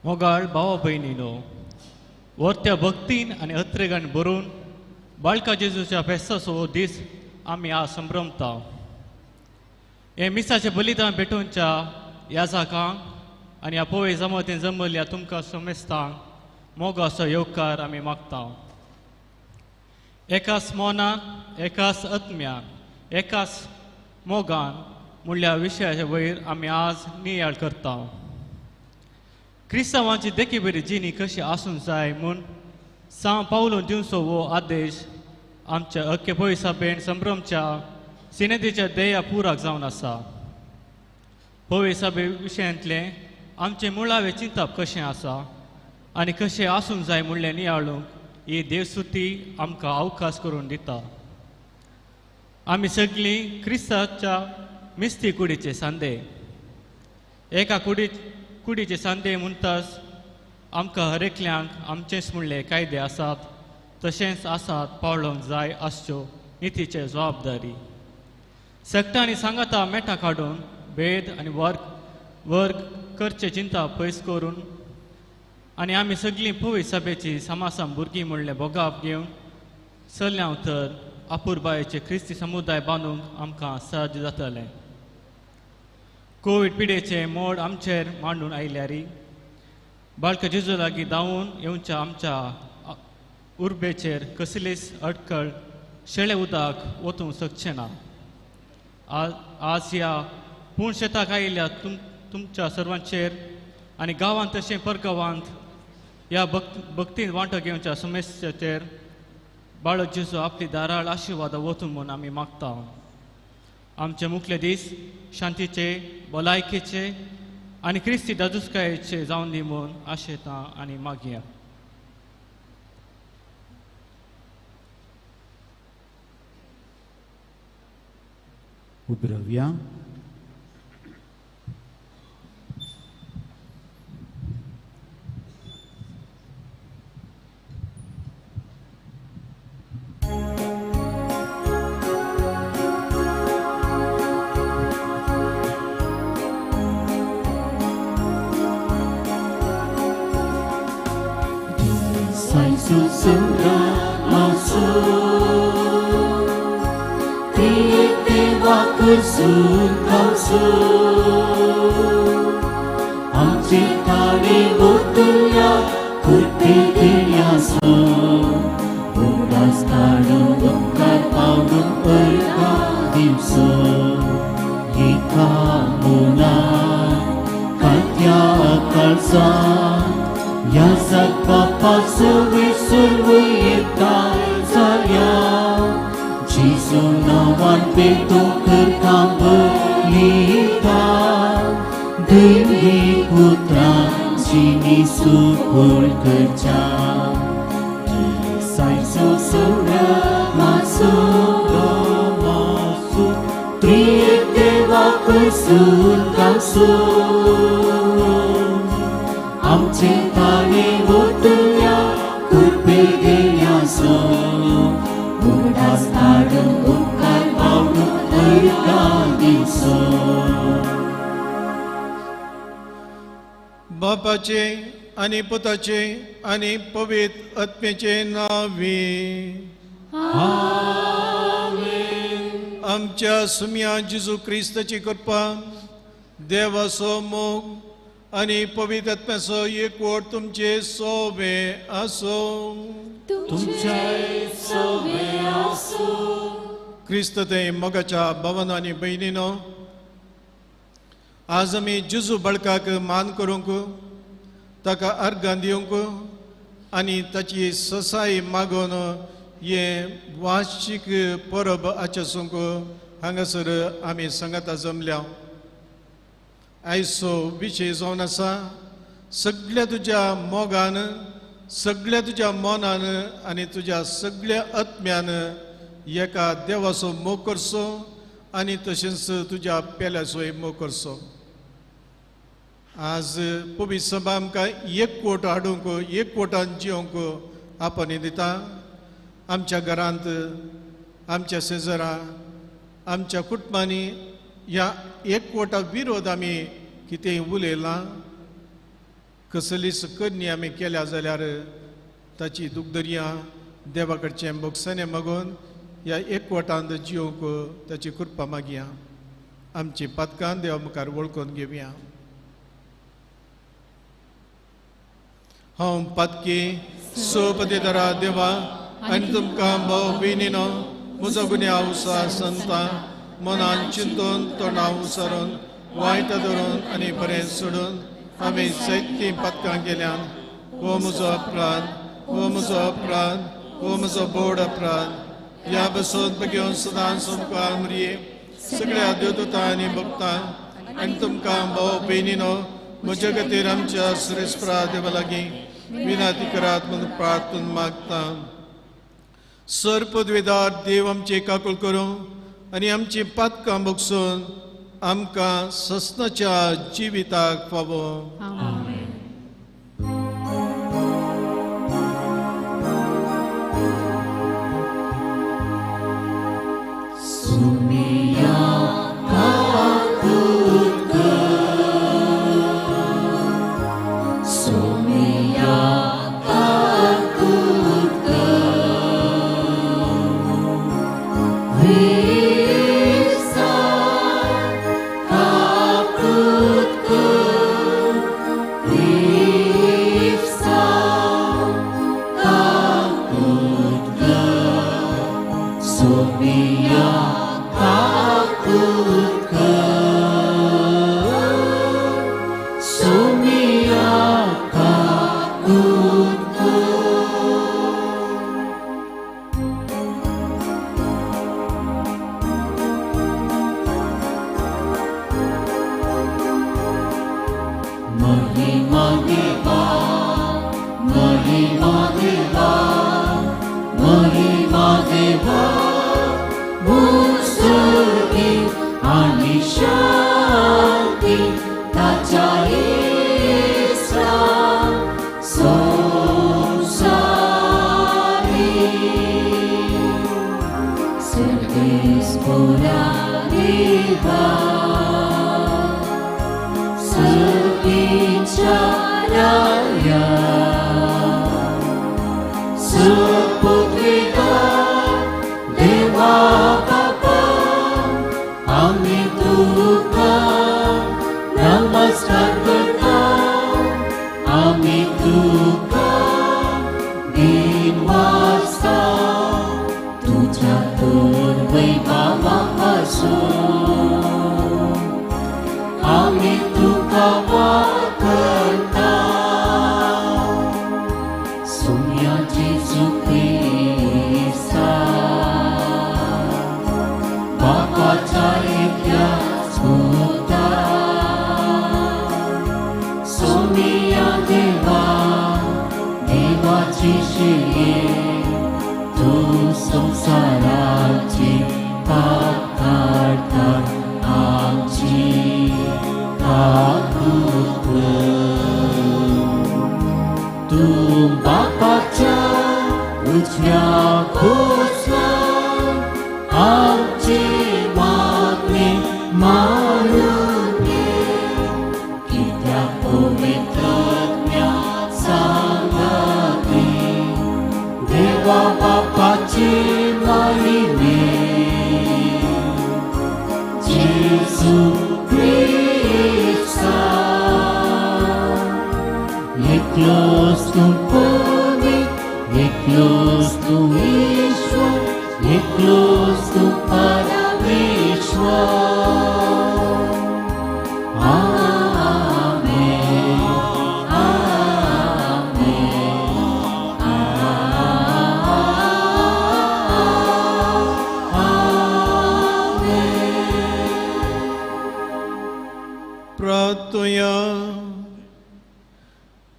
मोगाळ भावा भयणीनो, वर्त्या भक्तीन आनी अत्रेगान भरून बाळका जेजूच्या फेस्ताचो दीस आमी आज संभ्रमता. हे मिसाचे बलिदान भेटोवच्या ह्या जागांक आनी ह्या पवय जमतेन जमल्या तुमकां समेस्तांक मोगाचो येवकार आमी मागता. एकाच मौनान, एकाच आत्म्यान, एकाच मोगान म्हणल्या विशयाच्या वयर आमी आज नियाळ करता. क्रिस्तांवांची देखी बरी जिणी कशी आसूंक जाय म्हूण सांव पावलो दिवचो हो आदेश आमच्या अख्खे पळय सभेन संभ्रमच्या सिनेदीच्या ध्येया पुराक जावन आसा. पळय सभे विशयांतले आमचें मुळावें चिंतप कशें आसा आनी कशें आसूंक जाय म्हणलें नियाळूंक ही देवस्तुती आमकां अवकाश करून दिता. आमी सगळीं क्रिस्ताच्या मिस्ती कुडीचे सांदे. एका कुडीचे सांदे म्हणटाच आमकां हरेकल्यांक आमचेच म्हणले कायदे आसात, तशेंच आसात पाळोवंक जाय आसच्यो नितीचे जबाबदारी. सक्ता आनी सांगाता मेटा काडून भेद आनी वर्ग करचे चिंता पयस करून आनी आमी सगळीं पळय सभेची समासान भुरगीं म्हणलें बोगाप घेवन चल्ल्या तर अपुरबायेचे क्रिस्ती समुदाय बांदूंक आमकां सहज जातलें. कोवीड पिडेचे मोड आमचेर मांडून आयल्यारी बाळका जेजू लागीं धांवून येवच्या आमच्या उर्बेचेर कसलीच अडखळ शेळे उदक वचूंक शकचें ना. आज ह्या पूण शेताक आयिल्ल्या तुमच्या सर्वांचेर आनी गांवांत तशें परगांवांत ह्या भक्तीन वांटो घेवच्या समस्येचेर बाळक जेजू आपली दाराळ आशिर्वाद वचून म्हूण आमी मागता. आमचे मुखले दीस शांतीचे, भलायकेचे आनी क्रिस्ती दादुसकायेचे जावन दी म्हूण आशेता आनी मागया. उबरवया. Susura masuk Tiba kursun kausun Amci tari butulnya Kurpikirnya sun Udas kadung ukar paudung perkadim sun Jika munah Katya akal san Yazak papa survisurvuyipkan saya Jisu nawan pintu kerkam berlipat Demi putra sini syukur kerja Kisah susulah masuk Trik dewa kursun kausun Amce tani butulnya kurpikirnya sun Udas kadung ukar paudung perkadim sun बापाचे आणि पुताचे आणि पवित्र आत्म्याचे नावे आमेन. आमच्या सुम्या जेजू क्रिस्ताची कृपा देवाचो मोग आणि पवित्र आत्म्याचो एकवट तुमचे सोबे असो. क्रिस्त ते मोगाच्या भावांनो आनी भयणीनो, आज आमी जेजू बाळकाक मान करूंक ताका अर्घां दिवंक आनी ताची ससाय मागून हे वार्षिक परब आचसूंक हांगासर आमी सांगाता जमल्या. आयचो विशय जावन आसा सगळ्या तुज्या मोगान, सगळ्या तुज्या मनान आनी तुज्या सगळ्या आत्म्यान एका देवाचो मोग करचो आनी तशेंच तुज्या पेल्याचोय मोग करचो. आज पवित्र सभा आमकां एकवट हाडूंक, एकवटान जिवंक आपणे दिता. आमच्या घरांत, आमच्या शेजारा, आमच्या कुटुंबांनी ह्या एकवटा विरोध आमी कितें उलयलां, कसलीच कन्नी आमी केल्या जाल्यार ताची दुखदर्या देवा कडचें मोगसाणें मागून ह्या एकवटांत जिवंक ताची कृपा मागया. आमची पातकां देवा मुखार वळखून घेवया. हांव पातकी सोपतेदारा देवा आनी तुमकां भाव भयणीनो म्हजो गुन्यांव उसा संता मनान चिंतून तोंडां उसरून वायट धरून आनी बरें सोडून आमी जायतीं पातकां केल्यान हो म्हजो अपराध, हो म्हजो अपराध, हो म्हजो बोड अपराध. ह्या बसून घेवन सदांच तुमकां मरिये सगळ्या देवदूतां आनी भक्तां आनी तुमकां भाव भयणीनो म्हजे खातीर आमच्या सुरेस्परा देवा लागीं विनंती करात म्हणून प्रार्थना मागता. सर पदवेदार देव आमची काकूळ करूं आनी आमची पातकां भोगसून आमकां ससनाच्या जिविताक फावो.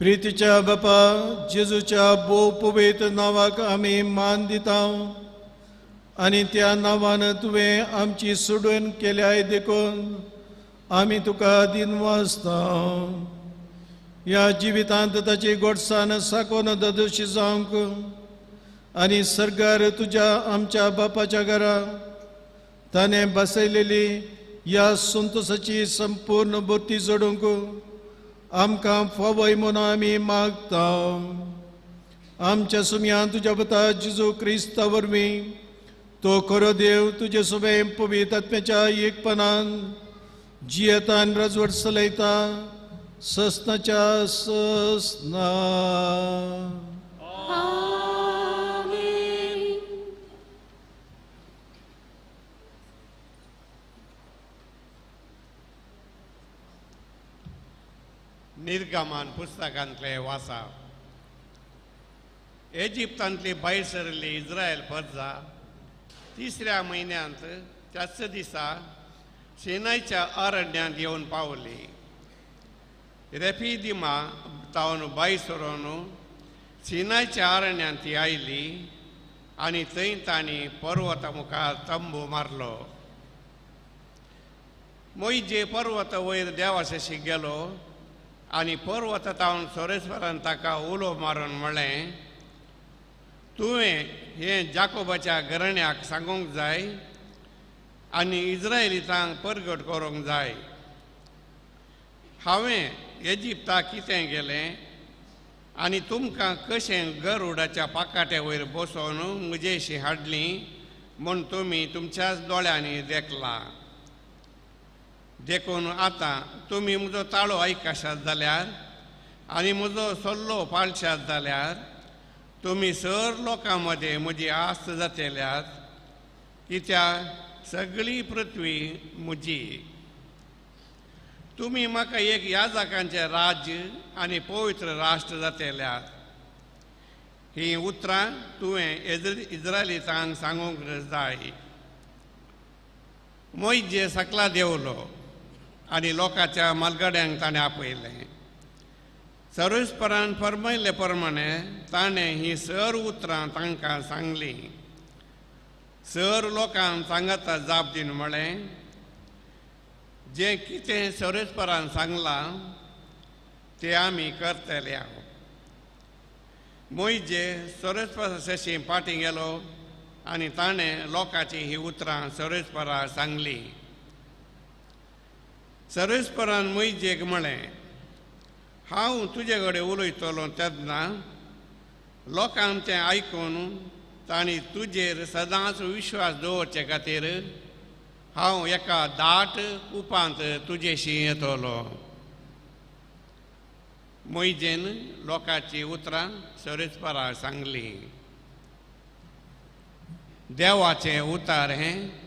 प्रितीच्या बापा जेजूच्या बोव पवित्र नांवाक आमी मान दिता आनी त्या नांवान तुवें आमची सोडून केल्याय देखून आमी तुका दिनवासता. ह्या जिवितांत ताची गोडसाण साकोन दोशी जावंक आनी सर्गार तुज्या आमच्या बापाच्या घरा ताणें बसयलेली ह्या संतोशाची संपूर्ण भोवती जोडूंक आमकां फोवय म्हूण आमी मागता. आमच्या सुमयान तुज्या पुता जेजू क्रिस्ता वरवीं तो खरो देव तुजे सुबें पवित्र आत्म्याच्या एकपणान जियेता आनी राजवट चलयता ससनाच्या ससना. निर्गमन पुस्तकांतले वाचा. इजिप्तांतली भायर सरली इस्रायल प्रजा तिसऱ्या म्हयन्यांत त्याच दिसा सिनायच्या अरण्यांत येवन पावली. रेफिदिमा तावन भायर सरून सिनायच्या अरण्यांत ती आयली आनी थंय तांणी पर्वता मुखार तंबू मारलो. मोइजे पर्वत वयर देवाशेशी गेलो आनी पर्वत तावन सोरेस्वरान ताका उलो मारून म्हळें, तुवें हें जाकोबाच्या घराण्याक सांगूंक जाय आनी इस्रायलितांक परगट करूंक जाय. हांवें इजिप्ताक कितें केलें आनी तुमकां कशें गरुडाच्या पाकाट्या वयर बसोवन म्हजेशी हाडलीं म्हूण तुमी तुमच्याच दोळ्यांनी देखला. देखून आतां तुमी म्हजो ताळो आयकशात जाल्यार आनी म्हजो सल्लो पाळशात जाल्यार तुमी सर लोकां मदें म्हजी आस्त जातल्यात, कित्याक सगळी पृथ्वी म्हजी. तुमी म्हाका एक याजकांचें राज्य आनी पवित्र राष्ट्र जातल्यात. ही उतरां तुवें इस्रायलितांक सांगूंक जाय. मोइजे सकला देंवलो आनी लोकांच्या मालगड्यांक ताणें आपयलें. सर्वेस्परान फर्मायले प्रमाणे ताणें ही सर उतरां तांकां सांगलीं. सर लोकांक सांगाता जाप दिवन म्हळें, जें कितें सर्वेस्परान सांगलां तें आमी करतले. मोइजे सर्वेस्पराचे फाटीं गेलो आनी ताणें लोकांची ही उतरां सर्वेस्पराक सांगलीं. सर्वेस्परान मोइजेक म्हळें, हांव तुजे कडेन उलयतलों तेन्ना लोकांक तें आयकून तांणी तुजेर सदांच विश्वास दवरचे खातीर हांव एका दाट कुपांत तुजेशी येतलो. मोइजेन लोकांची उतरां सर्वेस्पराक सांगलीं. देवाचें उतार हें.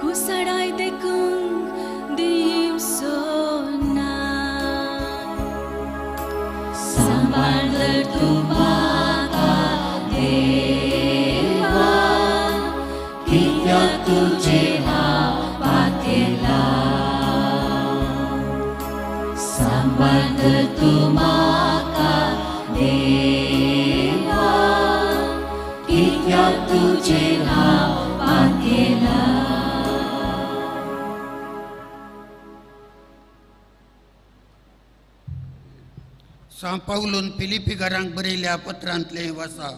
Kusadai dekung dim so तुझे हाताला सांभाळ तू म्हाका देवा कित्याक तुझे हाताला सा पावलोन फिलिपिकारांक बरयल्या पत्रांतले वाचा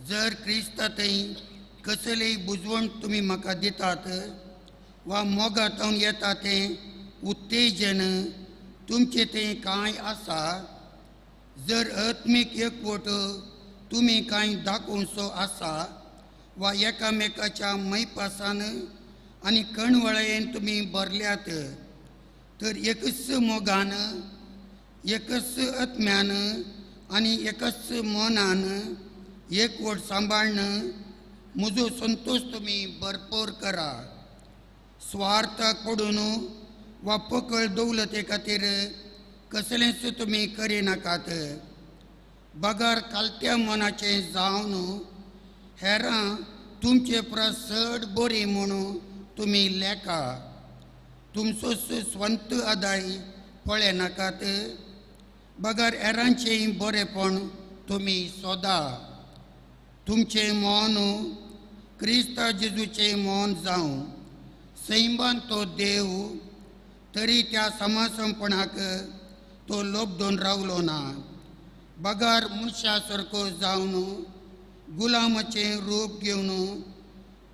जर क्रिस्तांतय कसलेय बुजवण तुमी म्हाका दितात वा मोगातावन येता तें उत्तेजन तुमचे तें कांय आसा जर आत्मीक एकवट तुमी कांय दाखोवचो आसा वा एकामेकाच्या मैपासान आनी कणवळेन तुमी भरल्यात तर एकच मोगान एकच आत्म्यान आनी एकच मनान एकवट सांबाळन म्हजो संतोष तुमी भरपूर करा स्वार्थाक पडून वा पकळ दौलते खातीर कसलेंच तुमी करिनाकात बगार कालत्या मनाचे जावन हेरां तुमचे प्रसड बरी म्हणून तुमी लेखा तुमचोच स्वंत आदाय पळय नाकात बगार हेरांचेय बरेपण तुमी सोदा तुमचे मौन क्रिस्ता जेजूचे मौन जावं सैमान तो देव तरी त्या समासमपणाक तो लोबदोन रावलो ना बगार मनशा सारको जावन गुलामाचे रूप घेवन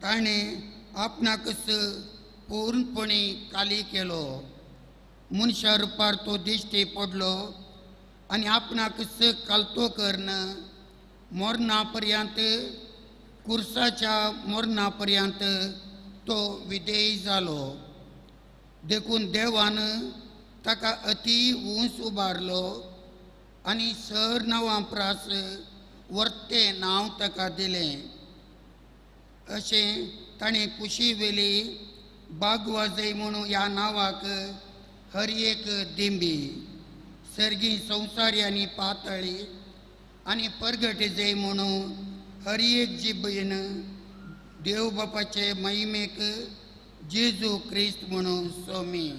ताणें आपणाकच पूर्णपणी काली केलो मनशा रुपार तो दिश्टी पडलो आनी आपणाकच कालतो करन मरणा पर्यंत कुर्साच्या मरणा पर्यंत तो विधेय जालो देखून देवान ताका अति उंच उबारलो आनी सर नांवां प्रास वर्ते नांव ताका दिलें अशें ताणें कुशी वेली बाग वाजय म्हणून ह्या नांवाक हर एक दिंबी सर्गी संवसारी आनी पातळी आनी परगट जय म्हणून हर एक जिबेन देव बापाचे महिमेक जेजू क्रिस्त म्हणून सोमी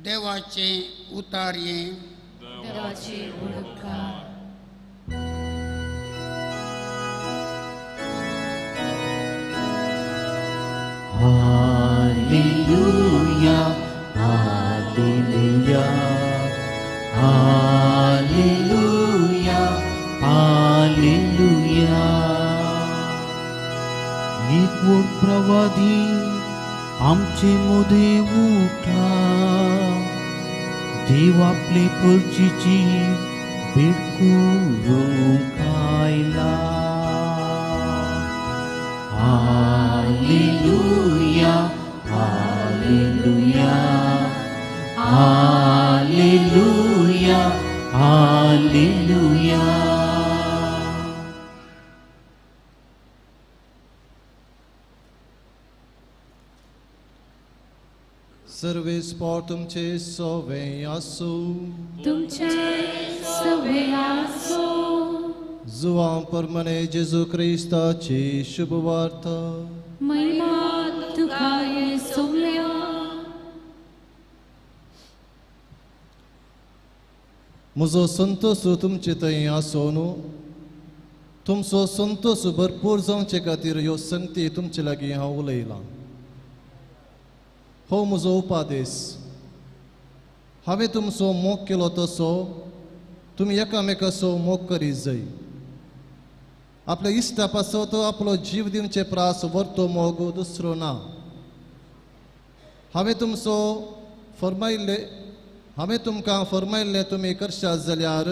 देवाचे उतार्ये देवाचे उडकार हालेलुया हालेलुया हालेलुया हालेलुया एकवट प्रवादी आमचे मोदे उठला देव आपले परचीची भेट करूंक आयला हालेलुया हालेलुया हालेलुया हालेलुया सर्वे स्पॉट तुमचे सोवे आसू तुमचे सवे आसो जुवां परमने जेजू क्रिस्ताची शुभवार्ता महिमा तुका येसुया म्हजो संतोष तुमचे थंय आसून तुमचो संतोष भरपूर जावचे खातीर ह्यो संगती तुमचे लागीं हांव उलयलां हो म्हजो उपादेश हांवें तुमचो मोग केलो तसो तुमी एकामेकाचो मोग करीत जाय आपल्या इश्टा पासत आपलो जीव दिवचे प्रास वर्तो मोग दुसरो ना हांवें तुमकां फरमायल्लें तुमी करशात जाल्यार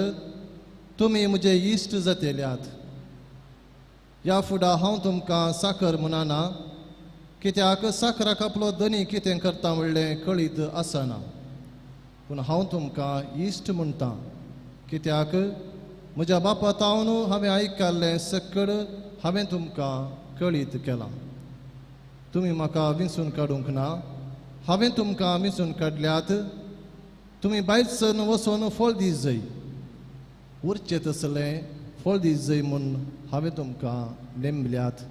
तुमी म्हजे इश्ट जातेल्यात ह्या फुडां हांव तुमकां साकर म्हणना कित्याक साकराक आपलो धनी कितें करता म्हणलें कळीत आसना पूण हांव तुमकां इश्ट म्हणटां कित्याक म्हज्या बापा तावन हांवें आयकल्लें सकड हांवें तुमकां कळीत केलां तुमी म्हाका विंचून काडूंक ना हांवें तुमकां विंचून काडल्यात तुमी भायर सरून वचून फळ दीत जाय उरचें तसलें फळ दीत जाय म्हूण हांवें तुमकां नेमल्यात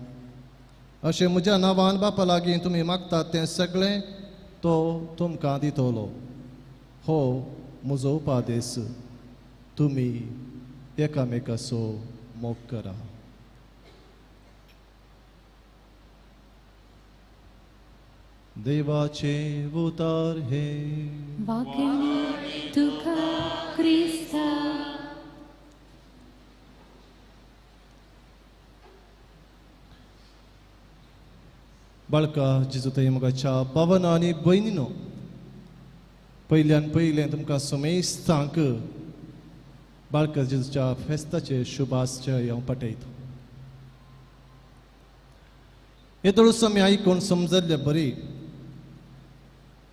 अशें म्हज्या नांवान बापा लागीं तुमी मागतात तें सगळें तो तुमकां दितलो हो म्हजो उपादेश तुमी एकामेकाचो मोग करा देवाचे उतार हे वाक्याने तुका क्रिस्ता बाळका जेजूताई मोगाच्या भावना आनी भयणीनो पयल्यान पयलें तुमकां समेस्तांक बाळका जेजूच्या फेस्ताचे शुभाश्चय हांव पाठयता हे थोडंसं आमी आयकून समजल्लें बरी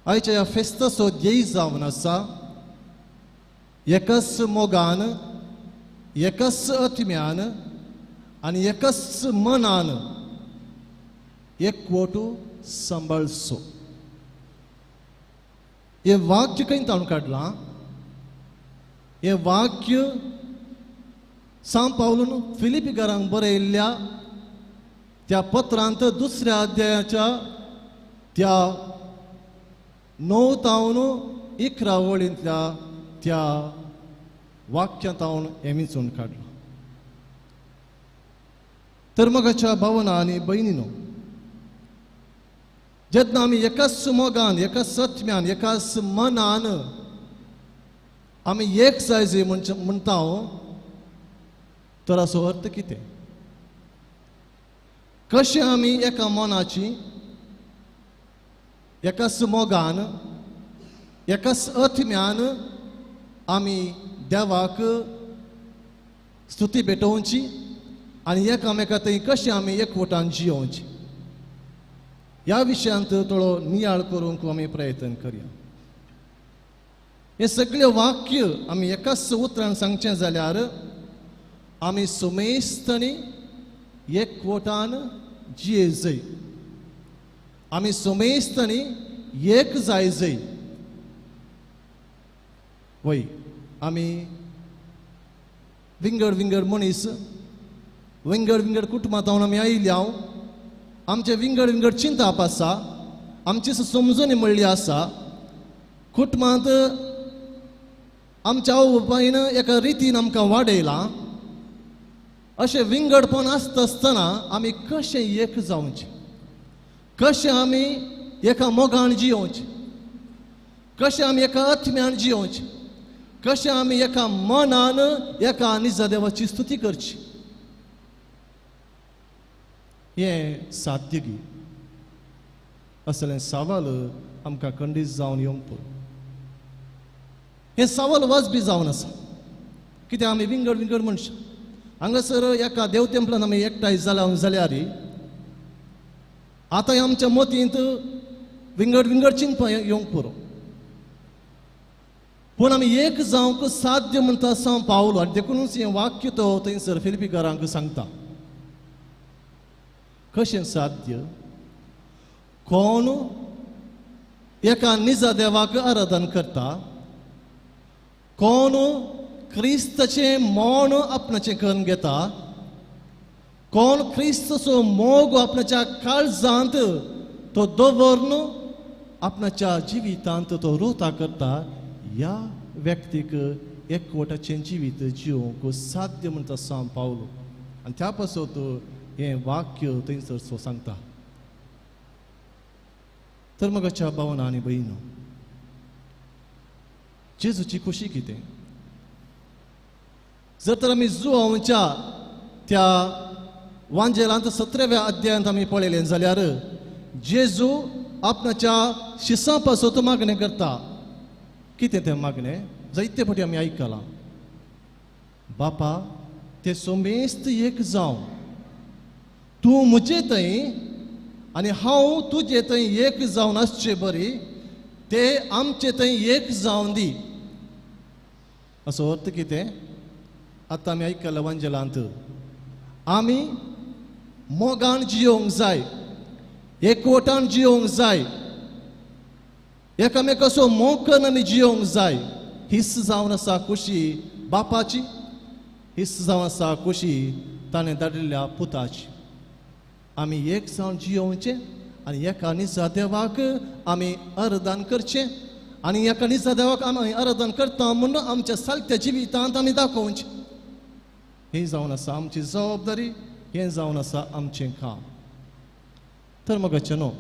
आयच्या ह्या फेस्ताचो ध्येय जावन आसा एकाच मोगान एकाच आत्म्यान आनी एकाच मनान एकवटू सांबाळचो हे वाक्य खंय ताणून काडलां हे वाक्य सांत पावलून फिलिपिकारांक बरयल्ल्या त्या पत्रांत दुसऱ्या अध्यायाच्या त्या 9 तावन 11 वळींतल्या त्या वाक्यांत हांव हें विचून काडलां तर मोगाच्या भावना आनी भयणीनो जेन्ना आमी एकाच मोगान एकाच आत्म्यान एकाच मनान आमी एक जाय म्हणटा तर हाचो अर्थ कितें कशें आमी एका मनाची एकाच मोगान एकाच आत्म्यान आमी देवाक स्तुती भेटोवची आनी एकामेका थंय कशें आमी एकवटान जियोवची ह्या विशयांत थोडो नियाळ करूंक आमी प्रयत्न करया हे सगळे वाक्य आमी एकाच उतरान सांगचें जाल्यार आमी सुमेस्तनी एकवटान जिये जाय आमी सुमेस्तनी एक जाय जाय वय आमी विंगड विंगड मनीस विंगड विंगड कुटुंबांत आमी आयल्या आमचे विंगड विंगड चिंताप आसा आमची समजुनी म्हणली आसा कुटुंबांत आमच्या आवय बापायन एका रितीन आमकां वाडयलां अशें विंगडपण आसता आसतना आमी कशें एक जावचें कशें आमी एका मोगान जियोवचें कशें आमी एका आत्म्यान जियोवचें कशें आमी एका मनान एका निजा देवाची स्तुती करची हें साध्यगी असलें सवाल आमकां खंडीत जावन येवंक पड हें सवाल वाजबी जावन आसा कित्याक आमी विंगड विंगड मनशां हांगासर एका देव तेंपलान आमी एकठांय जाल्यार आतां आमच्या मतींत विंगड विंगड चिंतपां येवंक पुरो पूण आमी एक जावंक साध्य म्हणटा सांत पावलो आनी देखूनच हें वाक्य तो थंयसर फिलिपिकारांक सांगता कशें साध्य कोण एका निजा देवाक आराधन करता कोण क्रिस्ताचें मोन आपणाचें करून घेता कोण क्रिस्ताचो मोग आपणाच्या काळजांत तो दवरून आपणाच्या जिवितांत तो रोता करता ह्या व्यक्तीक एकवटाचें जिवीत जिवंक साध्य म्हणटा सांत पावलो आनी त्या पासत हें वाक्य थंयसर सांगता तर मोगाच्या भावना आनी भयणो जेजूची खुशी कितें जर तर आमी जुआंवच्या त्या वांजेलांत 17व्या अध्यायांत आमी पळयलें जाल्यार जेजू आपणाच्या शिसां पासत मागणें करता कितें तें मागणें जायते फावटी आमी आयकलां बापा ते सोमेस्त एक जावं तूं म्हजे थंय आनी हांव तुजे थंय एक जावन आसचें बरी ते आमचे थंय एक जावन दी असो अर्थ कितें आतां आमी आयकलां वांजेलांत आमी मोगान जियोंक जाय एकवटान जियोंक जाय एकामेकाचो मोग करून आमी जियोंक जाय हिस्स जावन आसा खुशी बापाची हिस्स जावन आसा खुशी ताणें धाडिल्ल्या पुताची आमी एक जावन जियोवचे आनी एका निसा देवाक आमी अर्दान करचें आनी एका निसा देवाक आमी अर्दान करता म्हणून आमच्या सारक्या जिवितांत आमी दाखोवचें. ही जावन आसा आमची जबाबदारी, हें जावन आसा आमचें काम. तर मगचनो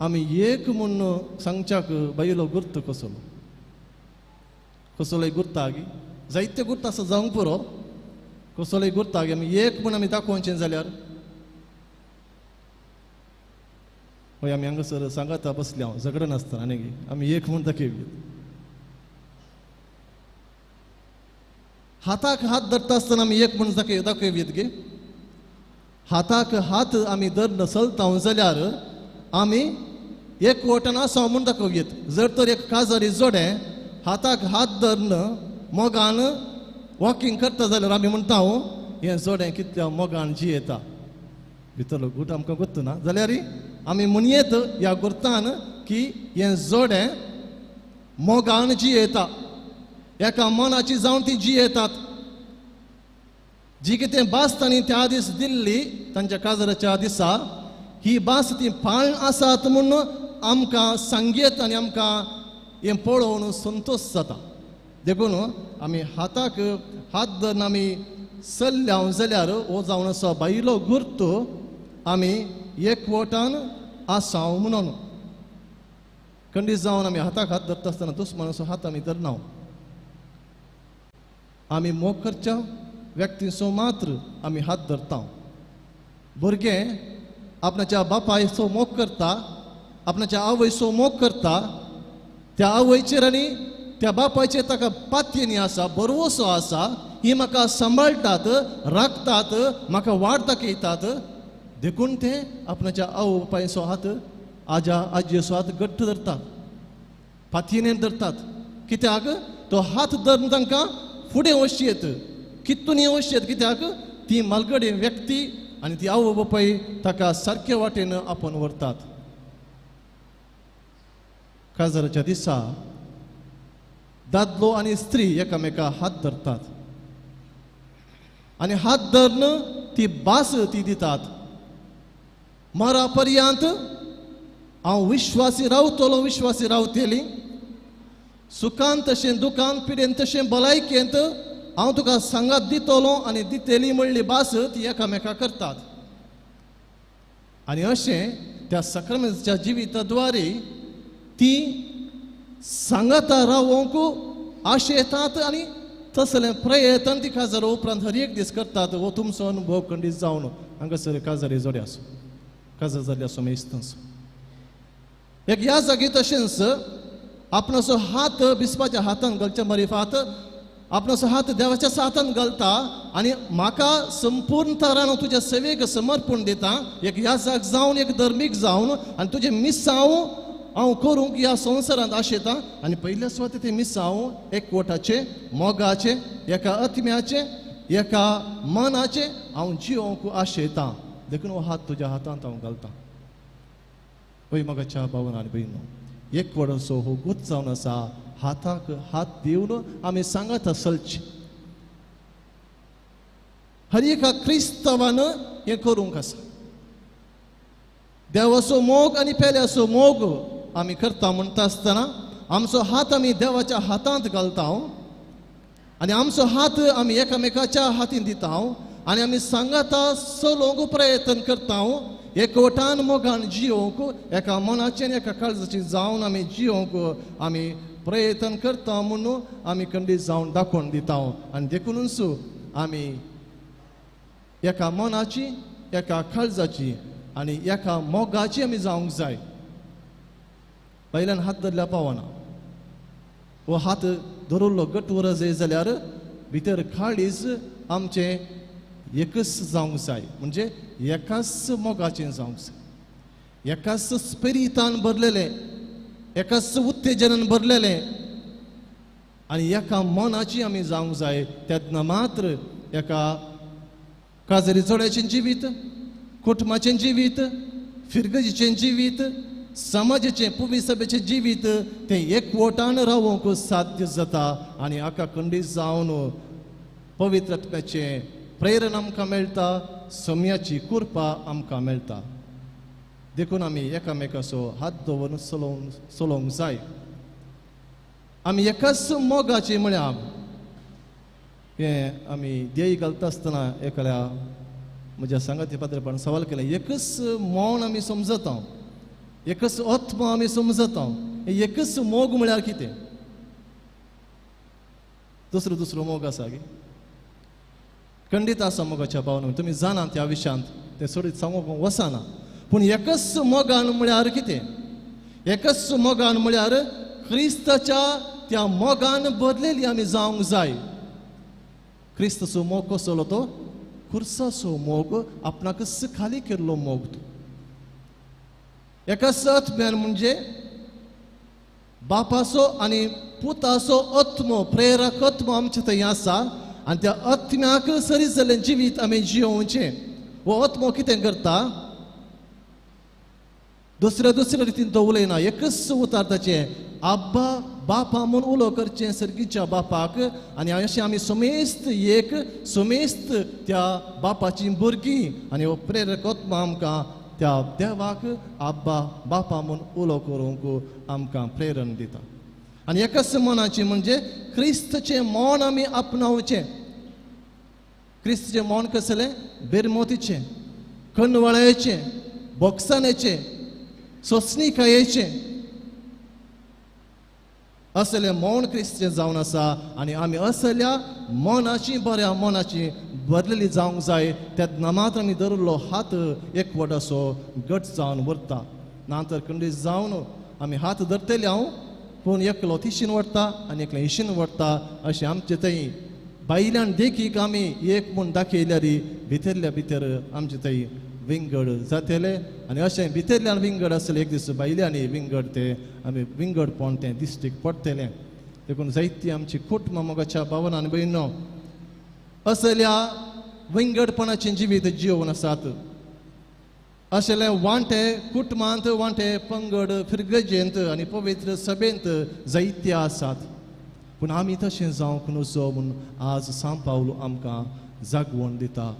आमी एक म्हणून सांगच्याक बायलो गुर्त कसलो कसलोय गुर्तागी जायते गुर्त आसा जावंक पुरो कसलोय गुर्तागी आमी एक म्हूण आमी दाखोवचें जाल्यार हय आमी हांगासर सांगाता बसली हांव झगडा नासतना आनी आमी एक म्हूण दाखयवी. हाताक हात धरता आसतना आमी एक म्हूण दाखयवीत गे. हाताक हात आमी धरन चलता जाल्यार आमी एकवटान आसा म्हूण दाखोवयेत. जर तर एक काजारी जोडें हाताक हात धरन मोगान वॉकिंग करता जाल्यार आमी म्हणटा हें जोडें कितल्या मोगान जियेता. भितरलो गूट आमकां गुर्त ना जाल्यार आमी म्हणयेत ह्या गुर्तान की हें जोडें मोगान जियेता. एका मनाची जावन ती जियेतात. जी कितें बास तांणी त्या दीस दिल्ली तांच्या काजराच्या दिसा ही बास ती पाळण आसात म्हणून आमकां सांगयत आनी आमकां हें पळोवन संतोश जाता. देखून आमी हाताक हात धरून आमी चल्ल्या जाल्यार हो जावन आसा बायलो गुर्त आमी एकवटान आसाव म्हणून. खंडीत जावन आमी हाताक हात धरता आसतना दुस्मानाचो हात आमी धरना. आमी मोग करच्या व्यक्तींचो मात्र आमी हात धरता. भुरगें आपणाच्या बापायचो मोग करता, आपणाच्या आवयचो मोग करता. त्या आवयचेर आनी त्या बापायचेर ताका पातयेनी आसा, बरवोसो आसा. ही म्हाका सांबाळटात, राखतात, म्हाका वाड दाखयतात. देखून ते आपणाच्या आवय बापायचो हात आजा आजयेचो हात घट्ट धरतात, पातयेन धरतात. कित्याक तो हात धरून तांकां फुडें वचचेत, कितून वचचेत. कित्याक ती मालगडी व्यक्ती आनी ती आवय बापाय ताका सारके वाटेन आपोवन व्हरतात. काजराच्या दिसा दादलो आनी स्त्री एकामेका हात धरतात आनी हात धरून ती बास ती दितात. मरा पर्यंत हांव विश्वासी रावतलो, विश्वासी रावतली. सुखांत तशें दुखांत, पिडेन तशें भलायकेंत हांव तुका सांगात दितलो आनी दितेली म्हणली बास ती एकामेका करतात. आनी अशें त्या सक्रमेंतच्या जिविताद्वारे ती सांगाता रावोंक आशेतात आनी तसलें प्रयत्न ती काजार उपरांत हर एक दीस करतात. हो तुमचो अनुभव खंडीत जावन हांगासर काजारी जोडे आसूं, काजार जाल्ले आसूं मेस्तस. एक ह्या जागी तशेंच आपणाचो हात बिस्पाच्या हातान घालच्या मारिफात आपणाचो हात देवाच्या हातान घालता आनी म्हाका संपूर्ण तरान हांव तुज्या सेवेक समर्पण दिता. एक ह्या जाग जावन एक धर्मीक जावन आनी तुजें मिसांव हांव करूंक ह्या संवसारांत आशेता. आनी पयल्या सुवाते ते मिसांव एकवटाचे, मोगाचे, एका आत्म्याचे, एका मनाचे हांव जियोंक आशेता. देखून हो हात तुज्या हातांत हांव घालता. पळय मोगाच्या भावान आनी भयणो, एकवट असो हो गुत जावन आसा. हाताक हात दिवन आमी सांगात चलचे. हर एका क्रिस्तवान हें करूंक आसा. देवाचो मोग आनी पेल्याचो मोग आमी करता म्हणटा आसतना आमचो हात आमी देवाच्या हातांत घालता आनी आमचो हात आमी एकामेकाच्या हातीन दिता आनी आमी सांगाता चलोवंक प्रयत्न करता. एकवटान मोगान जियोंक, एका मनाचें आनी एका काळजाची जावन आमी जियोंक आमी प्रयत्न करता म्हणून आमी खंडीत जावन दाखोवन दिता. आनी देखूनच आमी एका मनाची, एका काळजाची आनी एका मोगाची आमी जावंक जाय. पयल्यान हात धरल्या पावना. हो हात धरुल्लो घट वर जाय जाल्यार भितर काळीज आमचें एकच जावंक जाय. म्हणजे एकाच मोगाचें जावंक जाय, एकाच स्पिरितान भरलेलें, एकाच उत्तेजनान भरलेलें आनी एका मनाची आमी जावंक जाय. तेन्ना मात्र एका काजरी जोड्याचें जिवीत, कुटुंबाचें जिवीत, फिरगजीचें जिवीत, समाजाचें पुवी सभेचें जिवीत तें एकवटान रावूंक साध्य जाता. आनी हाका खंडीत जावन पवित्र आत्म्याचें प्रेरणा आमकां मेळटा, समयाची कृपा आमकां मेळटा देखून आमी एकामेकाचो हात दवरून चलोवंक जाय आमी एकाच मोगाची म्हळ्यार हें आमी देय घालता आसतना एकाल्या म्हज्या सांगाती पात्रांपण सवाल केलें एकच मौन आमी समजता एकच आत्मा आमी समजता एकच मोग म्हळ्यार कितें दुसरो मोग आसा गे खंडीत आसा मोगाच्या भावना तुमी जाणा त्या विशयांत ते सोडीत सांगूंक वचना पूण एकच मोगान म्हळ्यार कितें एकच मोगान म्हळ्यार क्रिस्ताच्या त्या मोगान बदलेली आमी जावंक जाय क्रिस्ताचो मोग कसलो तो खुर्साचो मोग आपणाकच खाली केल्लो मोग तो एकाच आत्म्यान म्हणजे बापाचो आनी पुताचो आत्मो प्रेरक आत्मो आमचे थंय आसा आनी त्या आत्म्याक सरी जाल्लें जिवीत आमी जियोवचें हो आत्मो कितें करता दुसऱ्या रितीन तो उलयना एकच उतार ताचें आब्बा बापा म्हूण उलो करचें सर्गीच्या बापाक आनी अशें आमी समेस्त त्या बापाची भुरगीं आनी हो प्रेरक आत्मा आमकां त्या देवाक आब्बा बापा म्हूण उलो करूंक आमकां प्रेरण दिता आनी एकच मनाची म्हणजे क्रिस्तचें मौन आमी आपणावचें क्रिस्तचें मौन कसलें बेरमोतीचें कणवळेचें बोगसाणेचें सोंसणीकायेचें असलें मौन क्रिस्तें जावन आसा आनी आमी असल्या मौनाची बऱ्या मौनाची बदलेली जावंक जाय त्या मात आमी धरलो हात एकवट असो घट जावन उरता नातर खंडीत जावन आमी हात धरतले हांव पूण एकलो तिशीन वरता आनी एकलो इशीन वरता अशें आमचे थंय भायल्यान देखीक आमी एक म्हूण दाखयल्यार भितरल्या भितर आमचे थंय विंगड जातले आनी अशें भितरल्यान विंगड आसलें एक दीस भायल्यानी विंगड ते आमी विंगडपण तें दिश्टीक पडटलें देखून जायती आमची कुटुंब मोगाच्या भावनान भयणो असल्या विंगडपणाचें जिवीत जियोवन आसात अशेले वांटे कुटुंबांत वांटे पंगड फिरगजेंत आनी पवित्र सभेंत जायते आसात पूण आमी तशें जावंक नजो म्हूण आज सांत पावलो आमकां जागवण दिता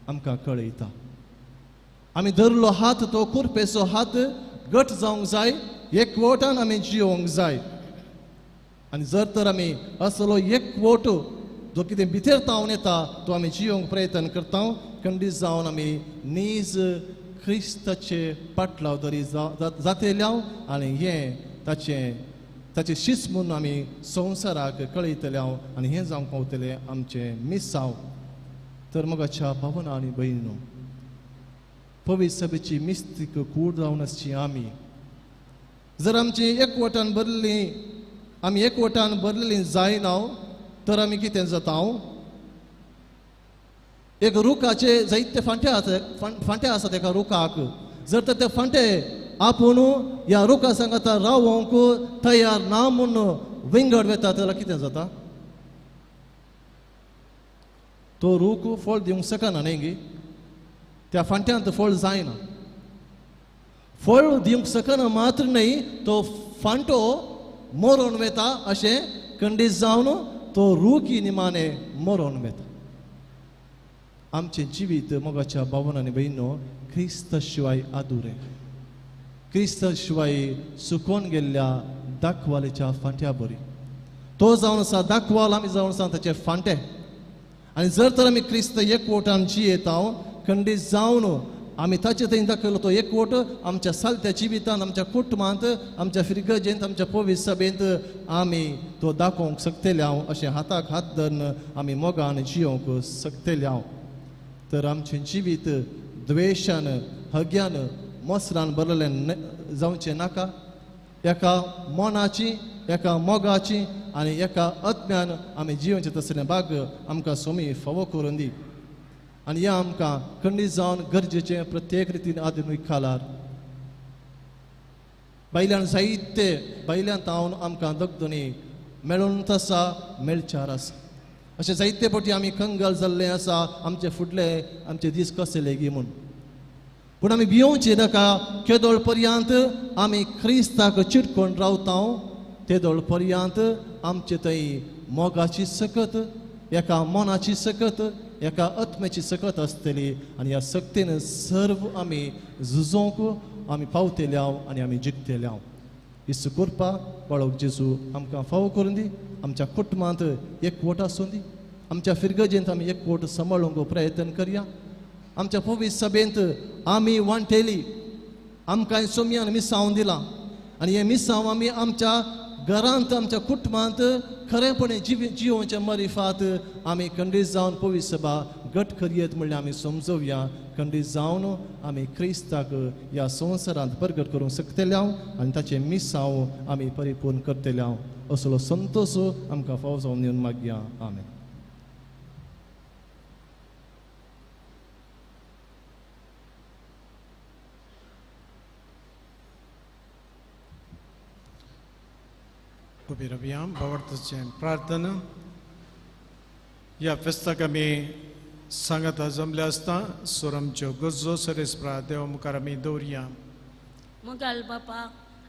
आमकां कळयता आमी धरलो हात तो कुरपेचो हात घट जावंक जाय एकवटान आमी जियोवंक जाय आनी जर तर आमी असलो एकवट जो कितें भितर तावन येता तो आमी जियोवंक प्रयत्न करता खंडीत जावन आमी नीज क्रिस्ताचे पाटलावदरी जातल्या आनी हें ताचे शीस म्हणून आमी संवसाराक कळयतले आनी हें जावंक पावतलें आमचें मिसांव तर मोगाच्या भावना आनी भयणो पवित्र सभेची मिस्तीक कूड जावन आसची आमी जर आमची एकवटान बरलेली जायना तर आमी कितें जाता एक रुखाचे जायते फांटे आसात एका रुखाक जर तर ते फांटे आपूण ह्या रुखा सांगाता रावोंक तयार ना म्हूण विंगड वेता जाल्यार कितें जाता तो रूख फळ दिवंक शकना न्ही गे त्या फांट्यांत फळ जायना फळ दिवंक शकना मात्र न्ही तो फांटो मरोन वेता अशें खंडीत जावन तो रूखी निमाणे मरोन वेता आमचें जिवीत मोगाच्या भावनांनी भयणो क्रिस्ता शिवाय आदुरे क्रिस्ता शिवाय सुकोवन गेल्ल्या दाखवालेच्या फांट्या बरी तो जावन आसा दाखवाल आमी जावन आसा ताचे फांटे आनी जर तर आमी क्रिस्त एकवटान जियेता खंडीत जावन आमी ताचे थंय दाखयलो तो एकवट आमच्या सालत्या जिवितांत आमच्या कुटुंबांत आमच्या फिरगजेंत आमच्या पवित्र सभेंत आमी तो दाखोवंक शकतले अशें हाताक हात धरून आमी मोगान जियोवंक शकतले तर आमचें जिवीत द्वेशान हग्यान मोसरान भरलेलें जावचें नाका एका मोनाची एका मोगाची आनी एका आत्म्यान आमी जियोवचें तसलें भाग आमकां सोमी फावो करून दी आनी हें आमकां खंडीत जावन गरजेचें प्रत्येक रितीन आधुनीक काळार भायल्यान जायते भायल्यान तावन आमकां दोगदोनी मेळून आसा मेळचार आसा अशें जायते फावटी आमी कंगाल जाल्ले आसा आमचे फुडले आमचे दीस कसले गी म्हूण पूण आमी भियोवचें नाका केदोळ पर्यंत आमी क्रिस्ताक चिटकोन रावता तेदोळ पर्यंत आमचे थंय मोगाची सकत एका मोनाची सकत एका आत्म्याची सकत आसतली आनी ह्या सक्तीन सर्व आमी झुजोवंक आमी पावतले हांव आनी आमी जिखतले हांव. हिस्स करपा बाळक जेजू आमकां फावो करून दी. आमच्या कुटुंबांत एकवट आसूं दी. आमच्या फिरगजेंत आमी एकवट सांबाळूंक प्रयत्न करया. आमच्या पवित्र सभेंत आमी वांटेली आमकां सोमयान मिसांव दिलां आनी हे मिसांव आमी आमच्या घरांत आमच्या कुटुंबांत खरेपणे जिवोवच्या मरिफात आमी खंडीत जावन पवित्र सभा गट करयत म्हणल्यार आमी समजोवया. खंडीत जावन आमी क्रिस्ताक ह्या संवसारांत प्रगट करूंक शकतले हांव आनी ताचें मिसांव आमी परिपूर्ण करतले हांव. असलो संतोश आमकां फावो जावन दिवन मागया. आमेन. उबी रावया. भावार्थाचें प्रार्थना. ह्या फेस्ताक आमी सांगाता जमले आसता सोर आमच्यो गरजो सरेस्परा देवा मुखार आमी दवरया. मुगाल बापा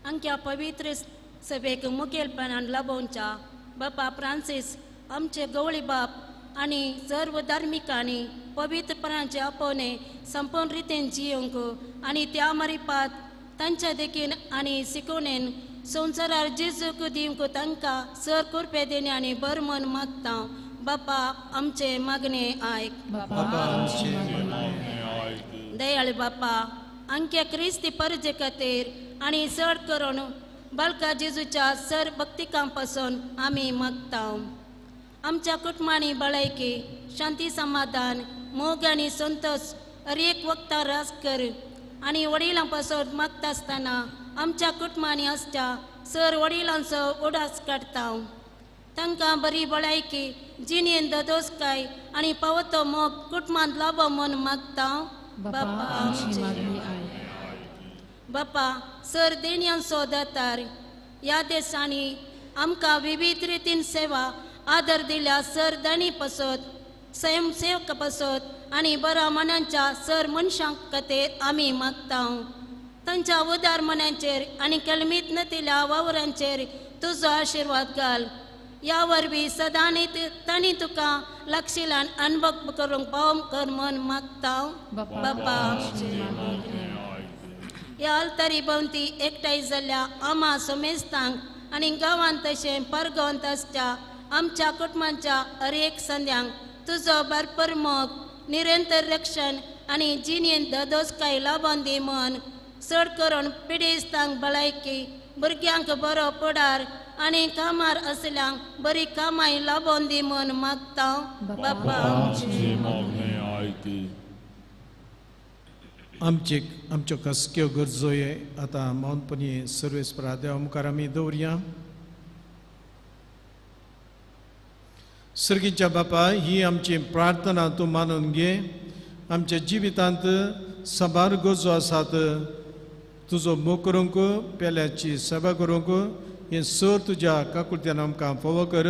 आमच्या पवित्र सभेक मुखेलपणान लाभोवच्या बापा फ्रांसीस आमचे गवळी बाप आनी सर्व धार्मिकांनी पवित्रपणाचे आपोवणे संपूर्ण रितीन जियोंक आनी त्या मरिपात तांच्या देखीन आनी शिकवणेन संवसारार जेजूक दिवंक तांकां सर कुरपे देणे आनी बर मन मागता. बापा आमचे मागणे आयक. दयाळ बापा आमच्या क्रिस्ती परजे खातीर आनी चड करून बालका जेजूच्या सर भक्तिकां पासून आमी मागता. आमच्या कुटुंबांनी भलायकी शांती समाधान मोग आनी संतोष हर एक वखदां रास कर आनी वडिलां पासून मागता आसतना आमच्या कुटुंबांनी आसच्या सर वडिलांचो उडास काडटा. तांकां बरी भलायकी जिणेन दोदोसकाय आनी पावतो मोग कुटुंबांत लाभो म्हूण मागता. बापा सर देणयांचो दातार ह्या देशांनी आमकां विविध रितीन सेवा आदर दिल्या सर दानी पासत स्वयंसेवक पासत आनी बऱ्या मनांच्या सर मनशांक खातीर आमी मागता. तांच्या उदार मनांचेर आनी कलमीत नतिल्या वावरांचेर तुजो आशिर्वाद घाल. ह्या वरवीं सदांच तांणी तुका लागशिलान अनुभव करूंक पावम कर म्हूण मागता. बापा ह्या अल्तारी भोंवती एकठांय जाल्ल्या आमा समेस्तांक आनी गांवांत तशें परगांवांत आसच्या आमच्या कुटुंबाच्या हर एक संद्यांक तुजो भरपूर मोग निरंतर रक्षण आनी जिणेन दोदोसकाय लाभोवन दी म्हूण चड करून पिडेस्तांक भलायकी भुरग्यांक बरो फुडार आनी कामार असल्यांक बरी कामाय लाभोवन दी म्हूण मागता. बापा आमच्यो कसक्यो गरजो आतां मौनपणी सर्वेस्परा देवा मुखार आमी दवरया. सर्गीच्या बापा ही आमची प्रार्थना तूं मानून घे. आमच्या जिवितांत साबार गरजो आसात. तुजो मोग करूंक पेल्याची सेवा करूंक हे सर तुज्या काकुळत्यान आमकां फावो कर.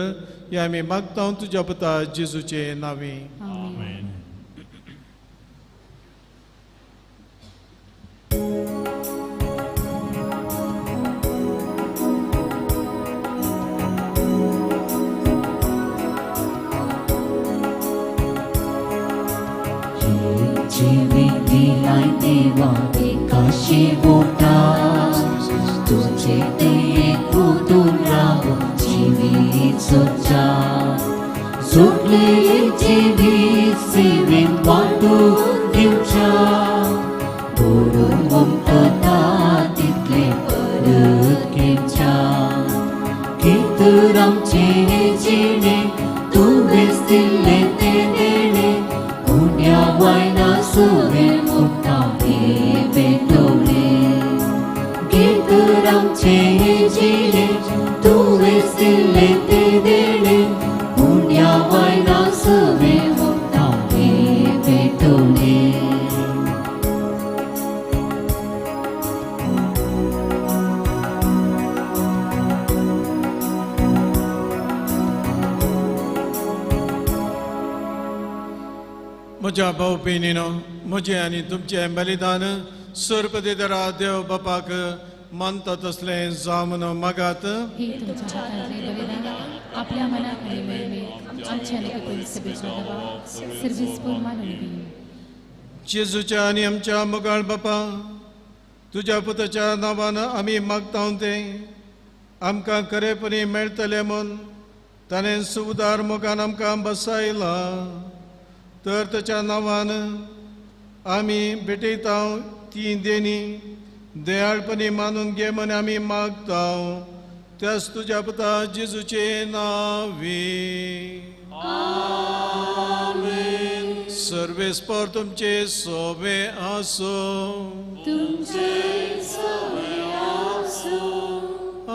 हे आमी मागता तुज्या पुता जेजूचे नांवे. जीवित दिलाय देवा एकाशी बोटा तुझे दये कुतून राहो जीवित सोचा सुटलेले जीवित सेवेत वाटून दिवच्या बुडून गुंतता तितले परत घेवच्या कितर आमचे जिणे तुवेंच दिल्ले ते देणे पुण्या वायना सुवे मुक्ता हे भेटवले कितर आमचे जिणे तुवेंच दिल्ले ते देणे पुण्या वायना सुवे मुक्ता हे भेटवले. म्हज्या भाऊ भयणीनो म्हजें आनी तुमचें बलिदान सर्पदेदरा देव बापाक मानता तसलें जावन मागात. हे तुमच्या हातांतलें बलिदान आपल्या मनाखाली मेळवे आमच्या अनेक सभेच्या दबा सर्वीस पोर मानवी जेजूच्या आणि आमच्या मुगाळ बापा तुझ्या पुताच्या नांवान आमी मागता ते आमकां खरेपणी मेळटले म्हूण ताणें सुदार मोगान आमकां बसयला तर ताच्या नांवान आमी भेटयता ती देणी दयाळपणी मानून घे म्हण आमी मागता त्याच तुझ्या पुता जेजूचे नांवे सर्वेस्पर तुमचे सोबे आसो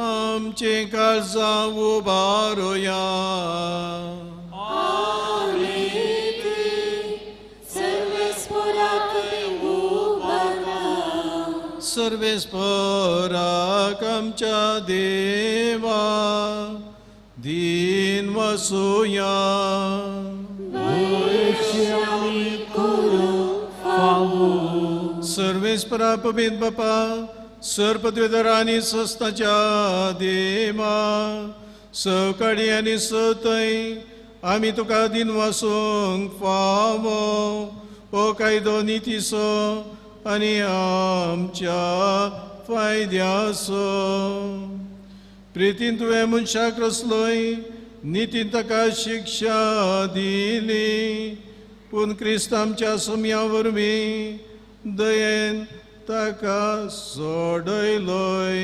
आमचे काळजा उबारोया सर्वेस्पराक आमच्या देवा दिन वसोया सर्वेस्परा पवित्र बापा सर्पद्वेदर आणि संस्थाच्या देवा सहकाळी आणि सतय आमी तुका दिन वासूंक फावो ओ कायदो नितीसो आणि आमच्या फायद्यासो प्रितीन तुवें मनशाक रचलोय नितीन ताका शिक्षा दिली पूण क्रिस्त आमच्या सोम्या वरवीं दयेन ताका सोडयलोय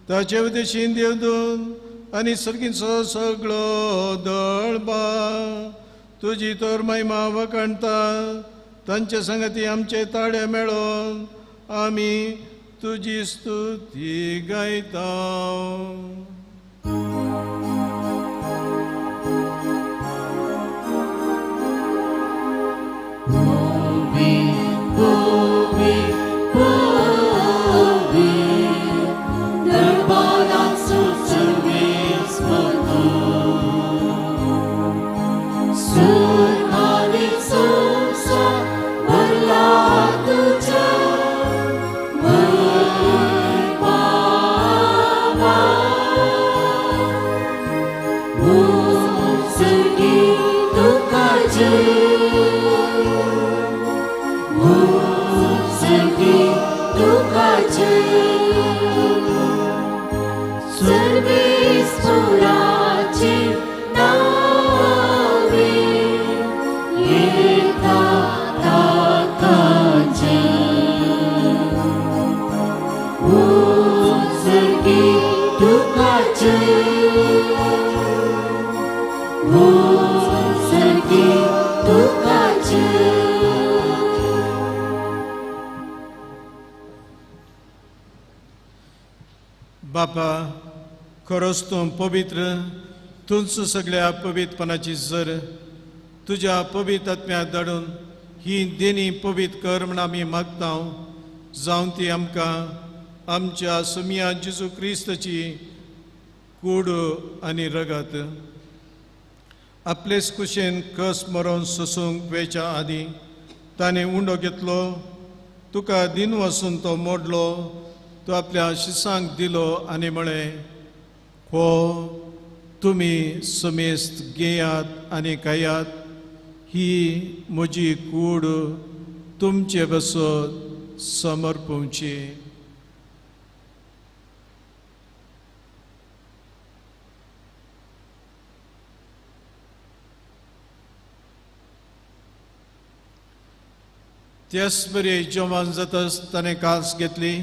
ताचे उद्देशीन देवदून आनी सर्गीचो सगळो दळबा तुजी तर महिमा वखणटा तांचे संगती आमचे ताळे मेळोन आमी तुजी स्तुती गायता बापा खरोच तूं पवित्र तूंच सगळ्या पवित्रपणाची जर तुज्या पवित्र आत्म्याक धाडून ही देणी पवित्र कर म्हण आमी मागता जावं ती आमकां आमच्या सुमिया जेजू क्रिस्ताची कूड आनी रगत आपलेच कुशेन कस मरोवन सोसूंक वेच्या आदी ताणें उंडो घेतलो तुका दिन वसून तो मोडलो तो आपल्या शिसांक दिलो आनी म्हळें हो तुमी समेस्त घेयात आनी खायात ही म्हजी कूड तुमचे बसत समर्पूंची त्याच बरे जेवण जाताच ताणें कास घेतली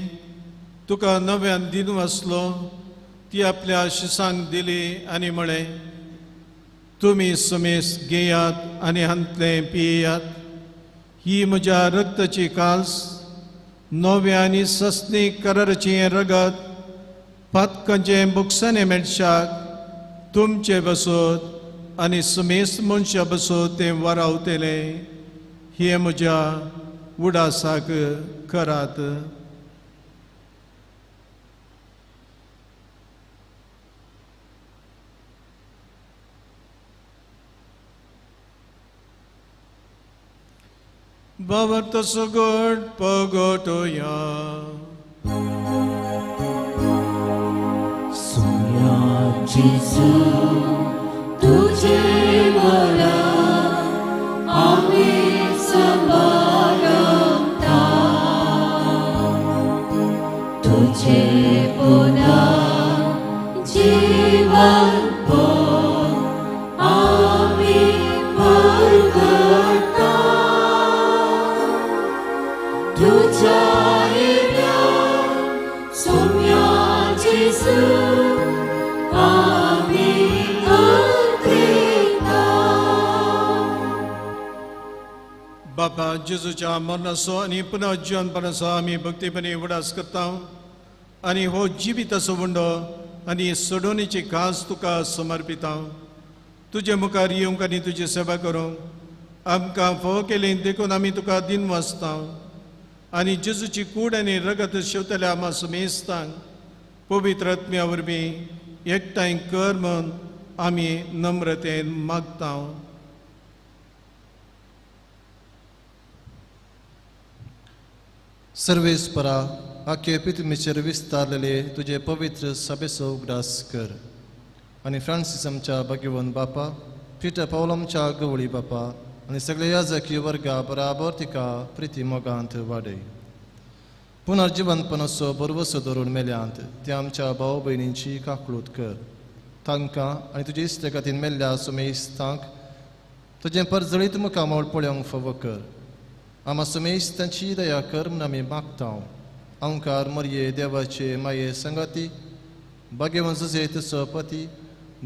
तुका नव्यान दिन वाचलो ती आपल्या शिसांक दिली आनी म्हळें तुमी समेस्त घेयात आनी हांतले पियेयात ही म्हज्या रक्ताची कास नव्या आनी सस्ती कराराचें रगत पातकांचे बुकसाने मेळशाक तुमचे बसत आनी समेस्त मनशां बसत तें वरावतले हे म्हज्या उडासाक करात बाबा तसो गोड पगोटोया सोया जेजू तुझे मला आम्ही समारंभता तुझे पुन्हा जीवन आम्ही परगटा तुझ्या सौम्या जेजू आम्ही अंतरिता बापा जेजूच्या मरणाचो आनी पुनः जिवनपणाचो आमी भक्तीपणी उडास करता आनी हो जिविताचो वंडो आनी सोडवणेची खास तुका समर्पिता तुजे मुखार येवंक आनी तुजी सेवा करूंक आमकां फोव केलें देखून आमी तुका दिन वाचता आनी जेजूची कूड आनी रगत शेवतल्या आमा सुमेस्तांक पवित्र आत्म्या वरवीं एकठांय कर म्हूण आमी नम्रतेन मागता सर्वेस्परा आख्खे पितुमेचेर विस्तारलेले तुझे पवित्र सभेचो उगडास कर आनी फ्रांसीस आमच्या भाग्यवान बापा पिटर पावल आमच्या गवळी बापा आनी सगळे याजकी वर्गा बराबर तिका प्रिती मोगांत वाडय पुनर्जिवनपणाचो बरवसो धरून मेल्यांत त्या आमच्या भाव भयणींची काकळूत कर तांकां आनी तुजे इश्टगतीन मेल्ल्या सुमेस्तांक तुजें परजळीत मुखामोळ पळोवंक फावो कर आमा सुमेस्तांची दया कर म्हूण आमी मागता ओंकार मरये देवाचे माये संगती भाग्यवान सुजेतचो पती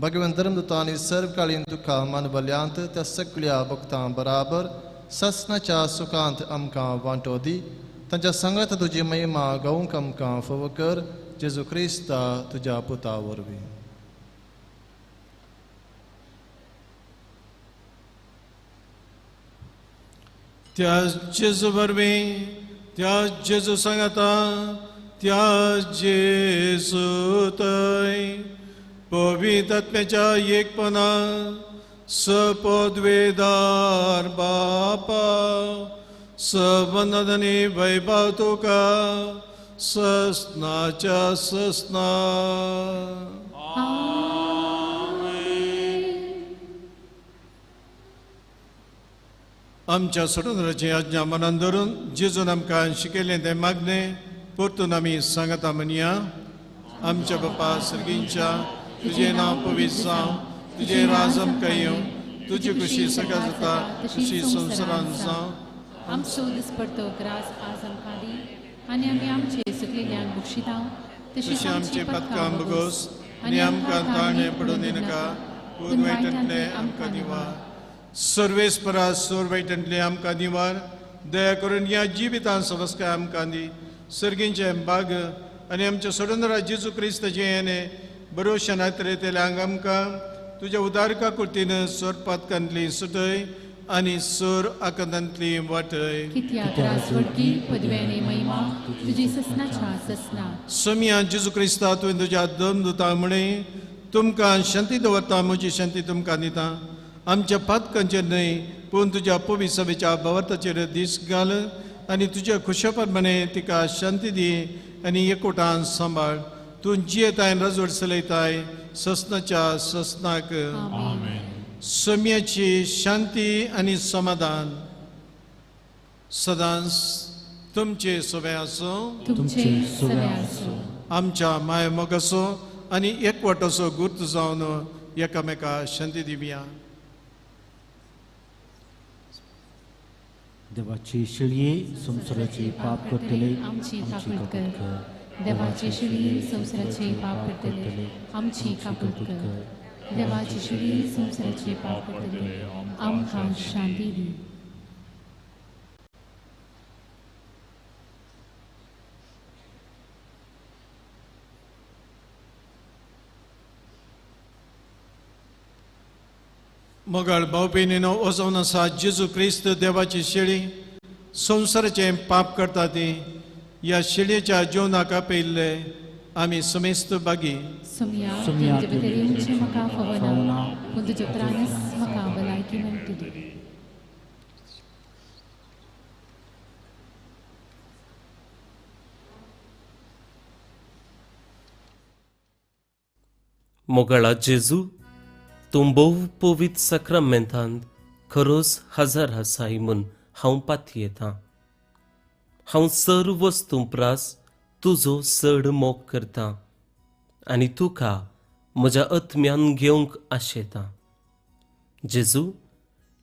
भगवान धर्मदूता आनी सर्वकालीन तुका मानवल्यांत त्या सगळ्या भक्तां बराबर ससनाच्या सुखांत आमकां वांटो दी तांच्या संगत तुजी महिमा गावूंक आमकां फावो कर जेजू क्रिस्ता तुज्या पुता वरवीं त्या जेजू वरवीं त्या जेजू सांगाता त्या जेजू थंय पवित्र आत्म्याच्या एकपणा सपदवेदार बापा सबंदांनी वैभव तुका ससनाच्या ससना आमच्या स्वतंत्राची आज्ञा मनान धरून जेजून आमकां शिकयलें तें मागणें परतून आमी सांगता म्हणया आमच्या बापा सर्गींच्या तुझे नांव पवित्र जावं तुझे राज आमकां येवं तुजी खुशी सगळ्या जाता तशी संवसारांत जावं आमचो दिसपडतो ग्रास आज आमकां दी आनी आमी आमचे चुकलेल्यांक बक्षिता तशी आमची पदकां बगोस आनी आमकां ताळणे पडूं दिनाका पूण वायटांतले आमकां निवार सर्वेस्परा सोर वायटांतले आमकां निवार दया करून ह्या जिवितांत सवस्काय आमकां दी सर्गींचे भाग आनी आमच्या सोडूनरा जेजू क्रिस्ताचे येणे बरोवशान आतरेतेल्यांक आमकां तुज्या उदारका कृतीन सोर पातकांतली सुटय आनी सोर आकांतांतली वाटय कित्याक राजवडकी पदव्याने महिमा तुजी ससनाच्या ससना सोम्या जेजू क्रिस्ता तुवें तुज्या धर्मदूता म्हणे तुमकां शांती दवरता म्हजी शांती तुमकां दिता आमच्या पातकांचेर न्हय पूण तुज्या पवित्र सभेच्या भवार्थाचेर दीस घाल आनी तुज्या खुशा प्रमाणे तिका शांती दी आनी एकवटान सांबाळ तूं जियेताय राजवट चलयताय ससनाच्या ससनाक सोम्याची शांती आनी समाधान सदांच तुमचे सोबे आसूं तुमचे सवे आसूं आमच्या माय मोगाचो आनी एकवटाचो गुर्त जावन एकामेका शांती दिवया देवाची शिळये संसाराचे पाप करतले आमची काकूट कर देवाची शिडी संसाराचे पाप करतले आमची काकूट कर देवाची शिडी संसाराचे पाप करतले आमकां शांती दी मोगाळ भाव भयणीनो वचोवन आसा जेजू क्रिस्त देवाची शेळी संसाराचे पाप करता ती ह्या शेळयेच्या जिवनाक आपयल्ले आमी समेस्त बागी सुमया तुजे भितर येवचें म्हाका फावना पूण तुजे प्राणस म्हाका भलायकी मेळटली मोगळा जेजू तूं भोव पवित्र सक्रामेंतांत खरोच हजर आसाय म्हूण हांव पातयेतां. हांव सर्व वस्तू प्रास तुजो चड मोग करतां आनी तुका म्हज्या आत्म्यान घेवंक आशेतां. जेजू,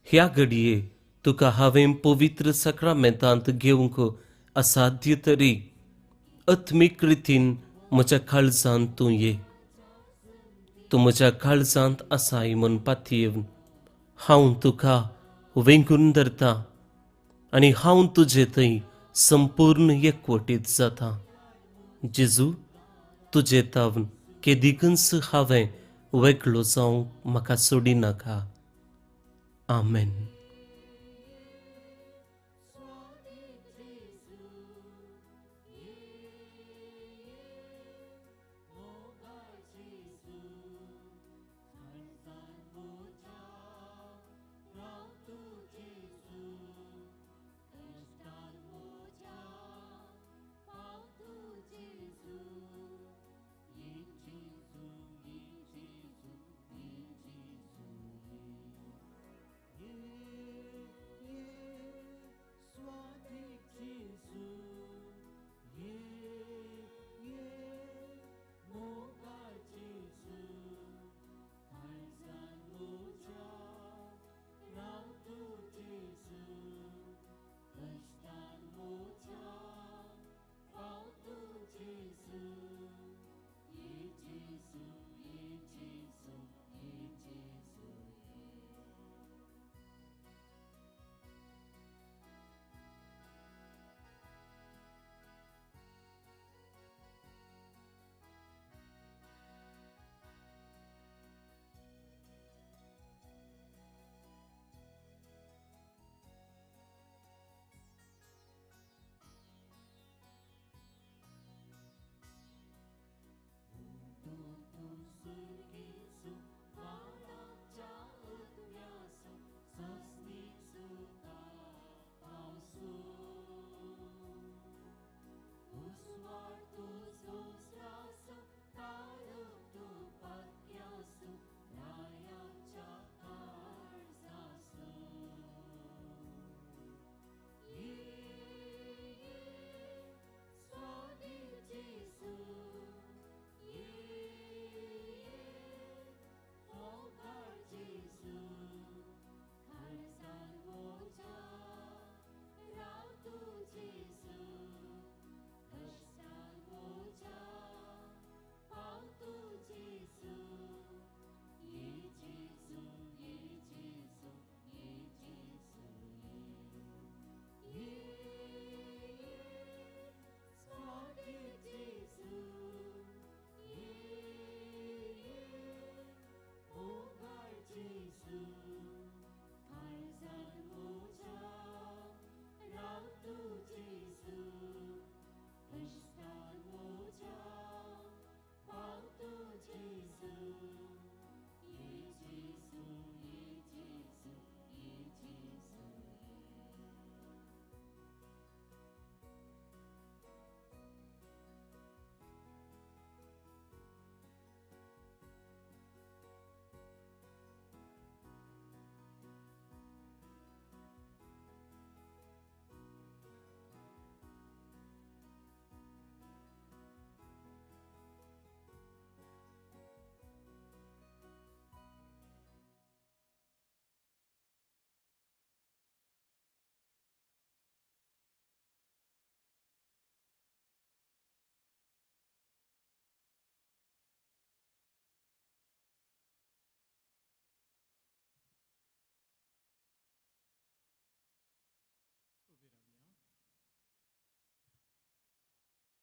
ह्या घडये तुका हांवें पवित्र सक्रामेंतांत घेवंक असाध्य तरी आत्मीक रितीन म्हज्या काळजांत तूं ये. तूं म्हज्या काळजांत आसाय म्हूण पातयेवन हांव तुका वेंगून धरतां आनी हांव तुजे थंय संपूर्ण एकवटीत जातां. जेजू, तुजे तावन केदिकच हांवें वेगळो जावंक म्हाका सोडिनाका. आमेन.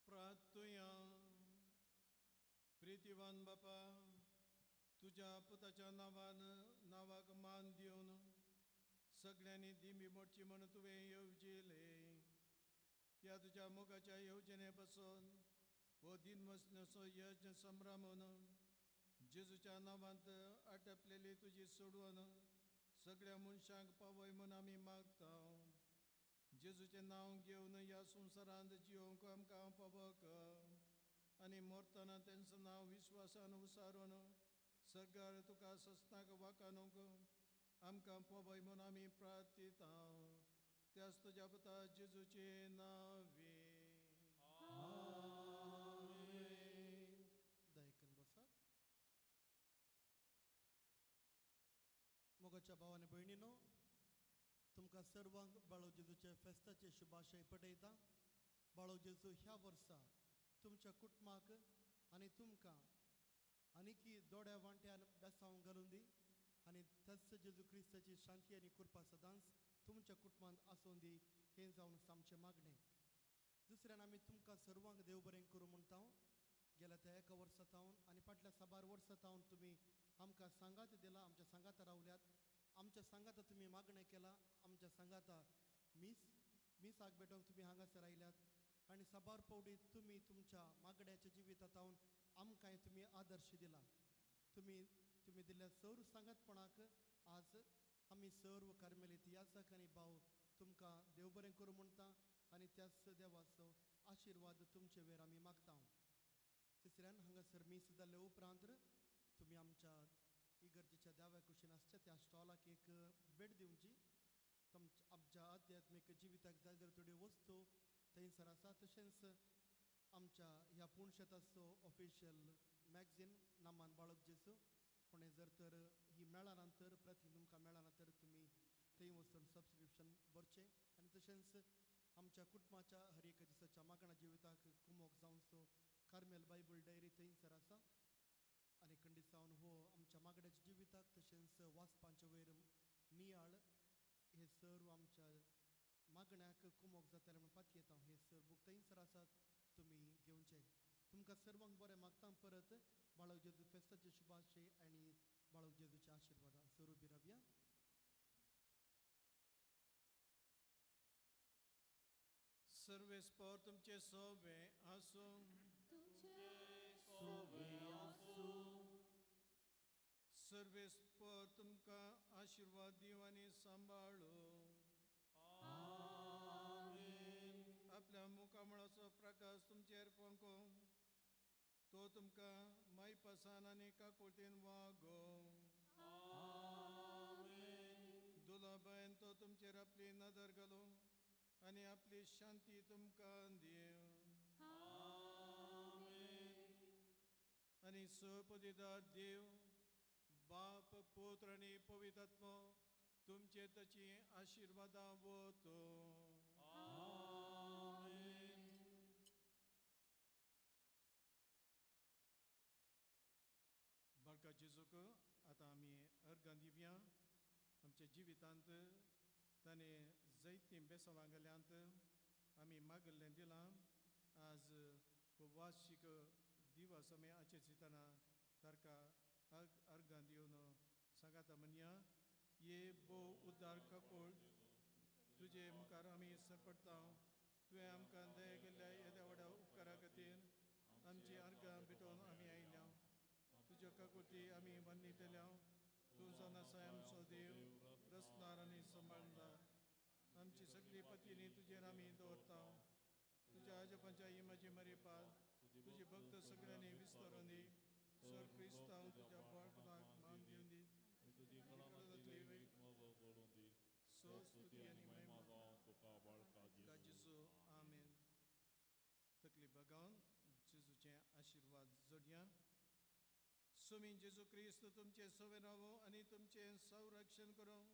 प्रार्थया. प्रितीवान बापा, तुझ्या पुताच्या नावाक मान दिवन सगळ्यांनी दिमी मोडची म्हण तुवें येवजिले. ह्या तुझ्या मोगाच्या येवजणे पासून हो दिन वचनसो यज्ञ संभ्रमून जेजूच्या नांवांत आटपलेली तुजी सोडवण सगळ्या मनशांक पावय म्हूण आमी मागता. जेजूचें नांव घेवन ह्या संवसारांत जिवंक आमकां पावो कर आनी मोरतना तेंचं नांव विश्वासान उसारून सरकार तुका सस्नाक वाकानूक आमकां पबय म्हूण आमी प्रार्थिता त्याच तुज्या पुता जेजूचे नावे दयकन बसात. मोगाच्या भावाने भयणीनो, तुमकां सर्वांक बाळो जेजूचे फेस्ताचे शुभाशय पटयता. बाळो जेजू ह्या वर्सा तुमच्या कुटुंबाक आनी तुमकां आनीकी दोड्या वांट्यान बेसांव घालून दी आनी तेच जेजू क्रिस्ताची शांती आनी कृपा सदांच तुमच्या कुटुंबांत आसून दी, हें जावन आमचें मागणें. दुसऱ्यान आमी तुमकां सर्वांक देव बरें करूं म्हणटा. गेल्या त्या एका वर्सांतावन आनी फाटल्या साबार वर्सांतावन तुमी आमकां सांगात दिला, आमच्या सांगाता रावल्यात, आमच्या सांगाता तुमी मागणें केलां, आमच्या सांगाता मिसाक भेटोंक तुमी हांगासर आयल्यात आनी साबार पावटी तुमी तुमच्या मागण्याच्या जिवितांतावन आमकांय तुमी आदर्श दिला. तुमी दिल्ल्या सर्व सांगातपणाक आज आमी सर्व कार्मेलीत याजक आनी भाव तुमकां देव बरें करूं म्हणटा आनी त्याच देवाचो आशिर्वाद तुमचे वयर आमी मागता. तिसऱ्यान हांगासर मीस जाल्ले उपरांत तुमी आमच्या इगर्जेच्या देव्या कुशीन आसच्या त्या स्टॉलाक एक भेट दिवची. आमच्या आध्यात्मीक जिविताक जाय जर थोड्यो वस्तू थंयसर आसा. तशेंच आमच्या ह्या पुणशेताचो ऑफिशियल मॅगझीन नामान बाळक जेजू कोणें जर तर ही मेळानंतर प्रती तुमकां मेळानंतर तुमी थंय वचून सबस्क्रिप्शन भरचें. आनी तशेंच आमच्या कुटुंबाच्या हर एक दिसाच्या मागणा जिविताक कुमोक जावचो कार्मेल बायबल डायरी थंयसर आसा. आनी खंडीत जावन हो आमच्या मागण्याच्या जिविताक तशेंच वाचपांचे वयर नियाळ हे सर्व आमच्या मागण्याक कुमोक जाताले म्हणून पातयेता. हे सर्व बूक थंयसर आसात, तुमी घेवचे. तुमकां सर्वांक बरें मागता. परत बाळक जेजू फेस्ताचे शुभाशय आनी बाळक जेजूचे आशिर्वादा सर्व बी रावया. सर्वेस्पर तुमचे सोबे आसूं. सर्वेस्पर तुमकां आशिर्वाद दिव आनी सांबाळू. आपल्या मुखामळाचो प्रकाश तुमचेर पंको, तो तुमकां मायपासान आनी काकुळतेन वागो. दुलाबायन तो तुमचेर आपली नदर घालो आनी आपली शांती तुमकां दिव. आनी सपदिदार देव बाप पुत्र आनी पवित्र आत्मो तुमचे ताची आशिर्वादां वतो. बाळका जेजूक आतां आमी अर्गां दिवया. आमच्या जिवितांत ताणें जायतीं बेसांवां गेल्यांत आमी मागल्लें दिलां. आज वार्षिक दिवस आमी आचरितना तारका अर्गां दिवन सांगाता म्हणया. ये बो उद्दार काकूळ तुजे मुखार आमी सरपडटा. तुवें आमकां दया केल्ल्या येद्या व्हड्या उपकारा खातीर आमची अर्गां भेटोवन आमी आयल्या. तुज्या काकुळटी आमी वन्नितल्या. तूं जावन आसा आमचो देव, रचणार आनी सांबाळणार. आमची सगळी पतींनी तुजेर आमी दवरता. तुज्या आजोबांच्या इमाची मरेपाद तुजी भक्त सगळ्यांनी विस्तारून दी. सर क्रिस्तांव तुज्या बाळपणाक मान दिवन दी. स्तुती आनी महिमा तुका जेजू. आमेन. तकली बगावन जेजूचे आशिर्वाद जोडया. सुमी जेजू क्रिस्त तुमचे सवे रावो आनी तुमचे संरक्षण करूं.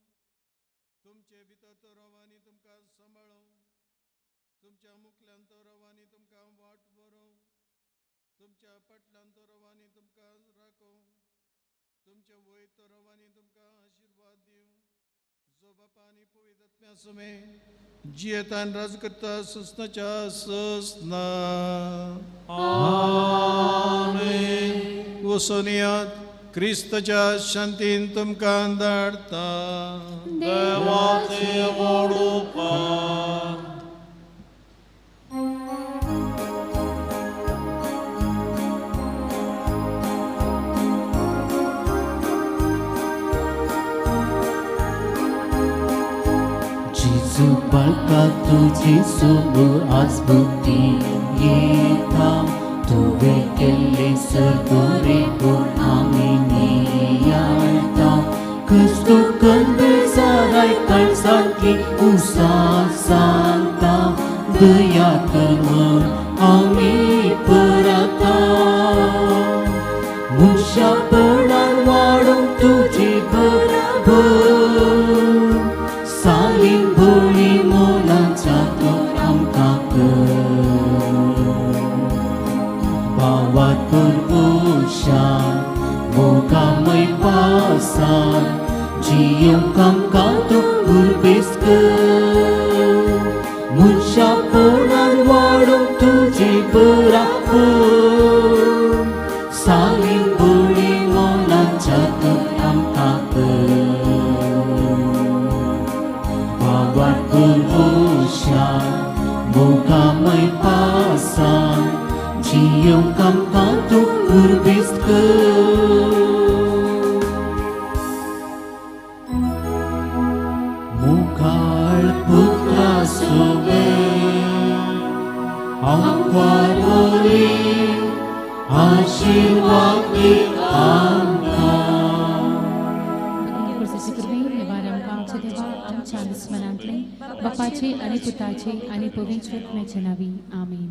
तुमचे भितर तो रावो आनी तुमकां सांबाळो. तुमच्या मुखल्यान तो रावो आनी तुमकां वाट बरो. तुमच्या पटल्यान तो रावो आनी तुमकां राखो. तुमच्या वयर तो रावो आनी तुमकां आशिर्वाद दिव. जो बापा आनी पवित्र आत्म्या सुमे जियेतान राज करता ससनाच्या ससना. आमेन. वसोनियात क्रिस्ताच्या शांतीन तुमकां धाडटा. देवाचे वडुपण. जेजू बाळका तुजी सोब आज भुक्ती येता. तुवें केल्ले सगळे गुण आमी Bawat berusia moga may pasan Jiyong kang katuk berbiskan Munsyapunan warung tuji berapun Saling beri monan jatuh Bawat berusia moga may pasan Jiyong kang katuk berbiskan Mukal putra sube Angkwaroli Asyirwati angka prosesi पूर्वी निवारण आमचे देवा आमच्या स्मरणातले बापाचे आणि पुताचे आणि पवित्र आत्म्याचे नावी आमेन.